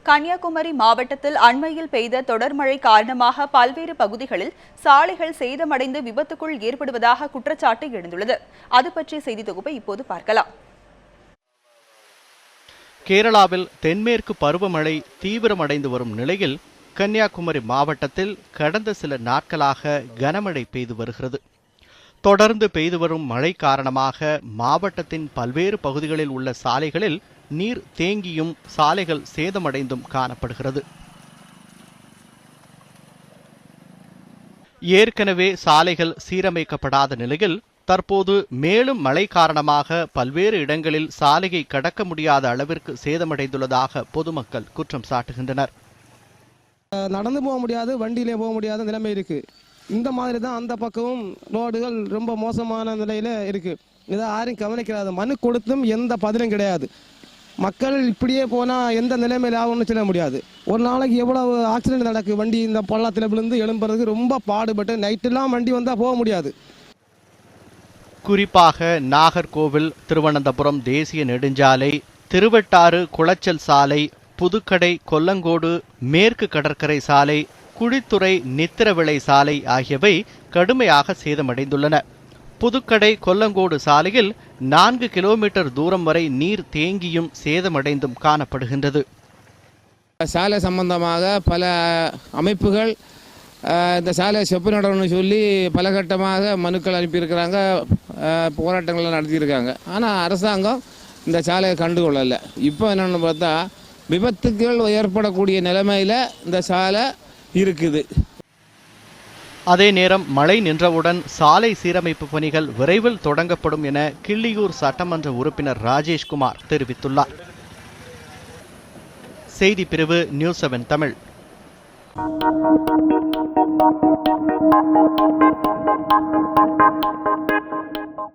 கன்னியாகுமரி மாவட்டத்தில் அண்மையில் பெய்த தொடர் மழை காரணமாக பல்வேறு பகுதிகளில் சாலைகள் சேதமடைந்து விபத்துக்குள் ஏற்படுவதாக குற்றச்சாட்டு எழுந்துள்ளது. அது பற்றிய செய்தி தொகுப்பை இப்போது பார்க்கலாம். கேரளாவில் தென்மேற்கு பருவமழை தீவிரமடைந்து வரும் நிலையில் கன்னியாகுமரி மாவட்டத்தில் கடந்த சில நாட்களாக கனமழை பெய்து வருகிறது. தொடர்ந்து பெய்து வரும் மழை காரணமாக மாவட்டத்தின் பல்வேறு பகுதிகளில் உள்ள சாலைகளில் நீர் தேங்கியும் சாலைகள் சேதமடைந்தும் காணப்படுகிறது. ஏற்கனவே சாலைகள் சீரமைக்கப்படாத நிலையில் தற்போது மேலும் மழை காரணமாக பல்வேறு இடங்களில் சாலையை கடக்க முடியாத அளவிற்கு சேதமடைந்துள்ளதாக பொதுமக்கள் குற்றம் சாட்டுகின்றனர். நடந்து போக முடியாது, வண்டியிலே போக முடியாத நிலைமை இருக்கு. இந்த மாதிரி தான் அந்த பக்கமும் ரோடுகள் ரொம்ப மோசமான நிலையில இருக்கு. இதை யாரும் கவனிக்கிறாது. மனு கொடுத்தும் எந்த பதிலும் கிடையாது. மக்கள் இப்படியே போனால் எந்த நிலைமையில் ஆகும்னு சொல்ல முடியாது. ஒரு நாளைக்கு எவ்வளவு ஆக்சிடென்ட் நடக்கு. வண்டி இந்த பள்ளத்தில் விழுந்து எழும்புறதுக்கு ரொம்ப பாடுபட்டு நைட்டெல்லாம் வண்டி வந்தால் போக முடியாது. குறிப்பாக நாகர்கோவில் திருவனந்தபுரம் தேசிய நெடுஞ்சாலை, திருவட்டாறு குளச்சல் சாலை, புதுக்கடை கொல்லங்கோடு மேற்கு கடற்கரை சாலை, குழித்துறை நித்திரவிளை சாலை ஆகியவை கடுமையாக சேதமடைந்துள்ளன. புதுக்கடை கொல்லங்கோடு சாலையில் 4 கிலோமீட்டர் தூரம் வரை நீர் தேங்கியும் சேதமடைந்தும் காணப்படுகின்றது. சாலை சம்பந்தமாக பல அமைப்புகள் இந்த சாலை செப்பு நடணும்னு சொல்லி பல கட்டமாக மனுக்கள் அனுப்பியிருக்கிறாங்க, போராட்டங்களை நடத்தியிருக்காங்க. ஆனால் அரசாங்கம் இந்த சாலையை கண்டுகொள்ளலை. இப்போ என்னென்னு பார்த்தா விபத்துக்கள் ஏற்படக்கூடிய நிலைமையில் இந்த சாலை இருக்குது. அதே நேரம் மழை நின்றவுடன் சாலை சீரமைப்பு பணிகள் விரைவில் தொடங்கப்படும் என கிள்ளியூர் சட்டமன்ற உறுப்பினர் ராஜேஷ்குமார் தெரிவித்துள்ளார். செய்தி பிரிவு நியூஸ் 7 தமிழ்.